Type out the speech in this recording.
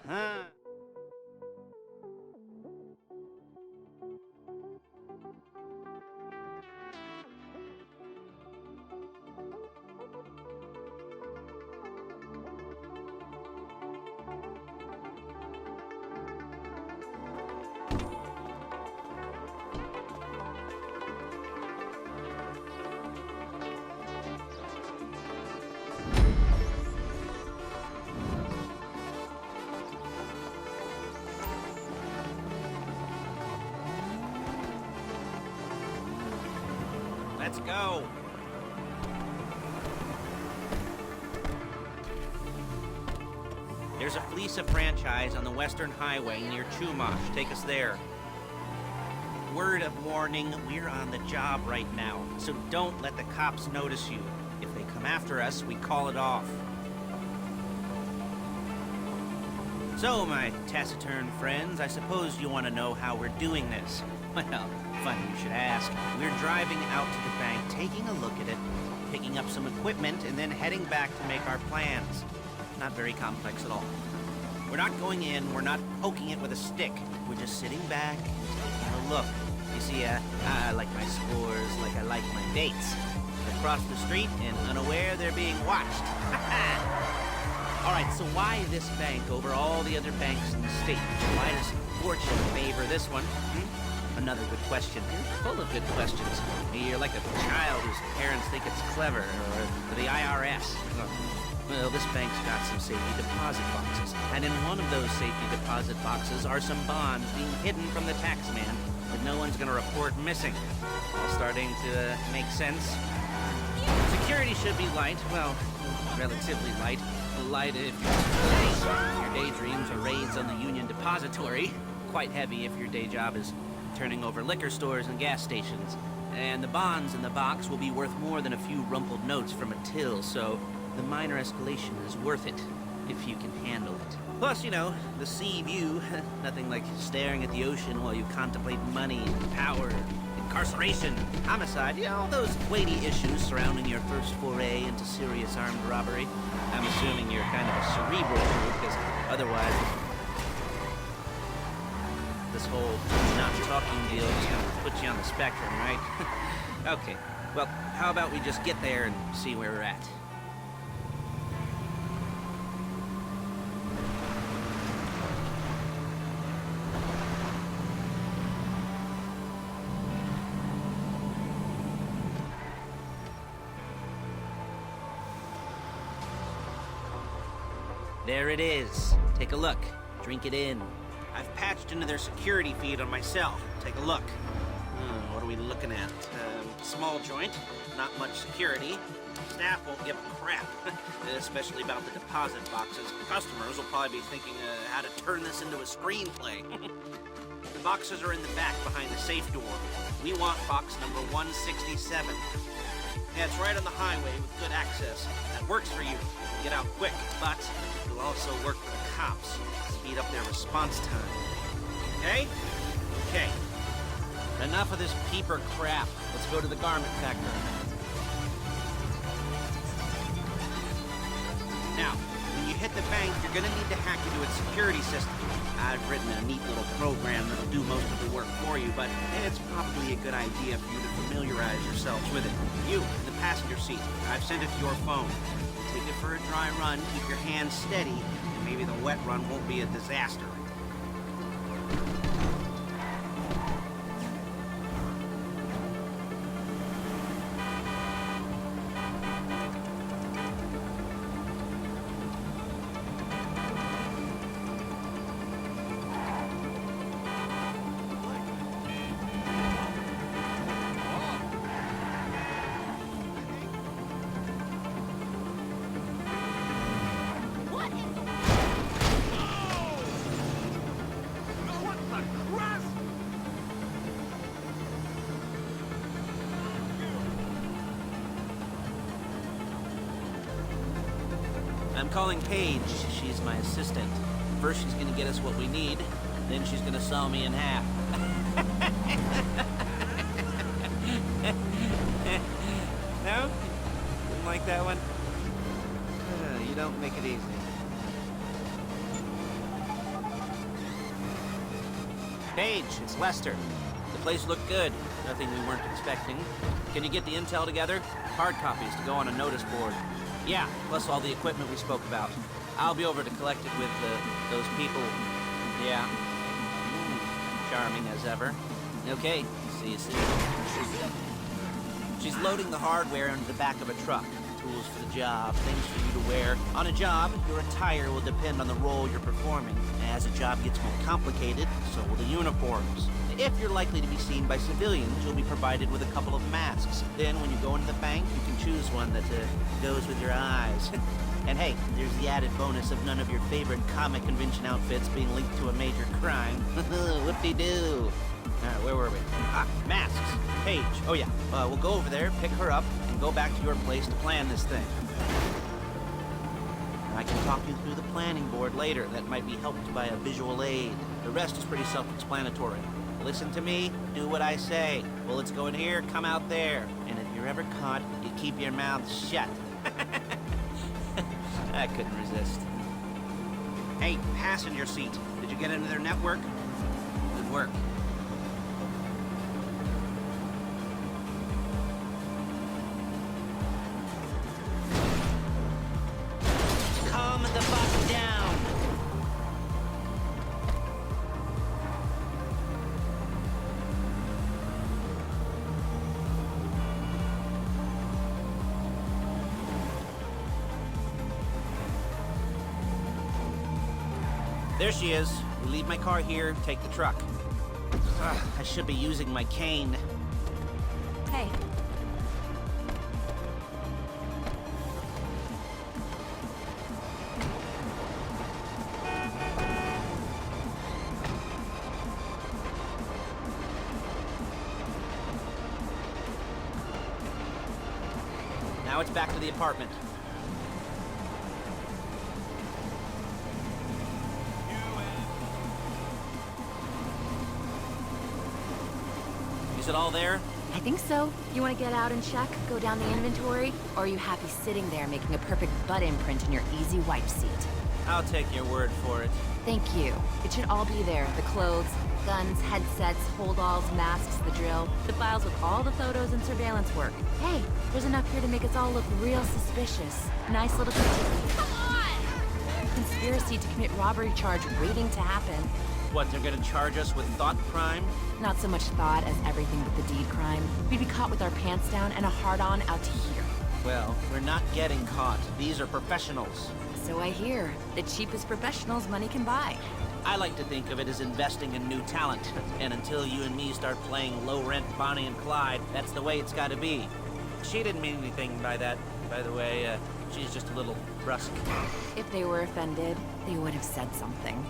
huh? Let's go. There's a Fleeca franchise on the Western Highway near Chumash. Take us there. Word of warning, we're on the job right now, so don't let the cops notice you. If they come after us, we call it off. So, my taciturn friends, I suppose you want to know how we're doing this. Well, funny you should ask. We're driving out to the bank, taking a look at it, picking up some equipment, and then heading back to make our plans. Not very complex at all. We're not going in, we're not poking it with a stick. We're just sitting back and taking a look. You see, I like my scores like I like my dates. Across the street and unaware they're being watched. All right, so why this bank over all the other banks in the state? Why does fortune favor this one? Another good question. You're full of good questions. You're like a child whose parents think it's clever, or the IRS. Well, this bank's got some safety deposit boxes, and in one of those safety deposit boxes are some bonds being hidden from the tax man that no one's gonna report missing. All starting to make sense. Security should be light, well, relatively light. Light if your daydreams are raids on the Union Depository. Quite heavy if your day job is turning over liquor stores and gas stations. And the bonds in the box will be worth more than a few rumpled notes from a till, so the minor escalation is worth it, if you can handle it. Plus, you know, the sea view, nothing like staring at the ocean while you contemplate money, power, incarceration, homicide, you know, all those weighty issues surrounding your first foray into serious armed robbery. I'm assuming you're kind of a cerebral dude, because otherwise this whole not talking deal is going to put you on the spectrum, right? Okay, well, how about we just get there and see where we're at? There it is. Take a look. Drink it in. I've patched into their security feed on my cell. Take a look. What are we looking at? Small joint, not much security. Staff won't give a crap, especially about the deposit boxes. Customers will probably be thinking how to turn this into a screenplay. The boxes are in the back behind the safe door. We want box number 167. Yeah, it's right on the highway with good access. That works for you. Get out quick, but it'll also work for the cops. Speed up their response time. Okay? Okay. Enough of this peeper crap. Let's go to the garment factory. Now, when you hit the bank, you're gonna need to hack into its security system. I've written a neat little program that'll do most of the work for you, but it's probably a good idea for you to familiarize yourselves with it. You, in the passenger seat, I've sent it to your phone. Take it for a dry run, keep your hands steady, and maybe the wet run won't be a disaster. I'm calling Paige. She's my assistant. First she's gonna get us what we need, then she's gonna saw me in half. No? Didn't like that one? You don't make it easy. Paige, it's Lester. The place looked good. Nothing we weren't expecting. Can you get the intel together? Hard copies to go on a notice board. Yeah, plus all the equipment we spoke about. I'll be over to collect it with those people. Yeah. Charming as ever. Okay, see you soon. She's loading the hardware into the back of a truck. Tools for the job, things for you to wear. On a job, your attire will depend on the role you're performing. As the job gets more complicated, so will the uniforms. If you're likely to be seen by civilians, you'll be provided with a couple of masks. Then when you go into the bank, you can choose one that goes with your eyes. And hey, there's the added bonus of none of your favorite comic convention outfits being linked to a major crime. Whoop-de-doo. Alright, where were we? Ah, masks. Paige. Oh yeah, we'll go over there, pick her up, and go back to your place to plan this thing. I can talk you through the planning board later. That might be helped by a visual aid. The rest is pretty self-explanatory. Listen to me, do what I say. Bullets go in here, come out there. And if you're ever caught, you keep your mouth shut. I couldn't resist. Hey, passenger seat. Did you get into their network? Good work. Calm the fuck down. There she is. We leave my car here, take the truck. Ugh, I should be using my cane. Hey. Now it's back to the apartment. Is it all there? I think so. You want to get out and check? Go down the inventory? Or are you happy sitting there making a perfect butt imprint in your easy wipe seat? I'll take your word for it. Thank you. It should all be there. The clothes, guns, headsets, holdalls, masks, the drill. The files with all the photos and surveillance work. Hey, there's enough here to make us all look real suspicious. Nice little certificate. Come on! Conspiracy to commit robbery charge waiting to happen. What, they're gonna charge us with thought crime? Not so much thought as everything but the deed crime. We'd be caught with our pants down and a hard-on out to here. Well, we're not getting caught. These are professionals. So I hear. The cheapest professionals money can buy. I like to think of it as investing in new talent. And until you and me start playing low-rent Bonnie and Clyde, that's the way it's gotta be. She didn't mean anything by that, by the way. She's just a little brusque. If they were offended, they would have said something.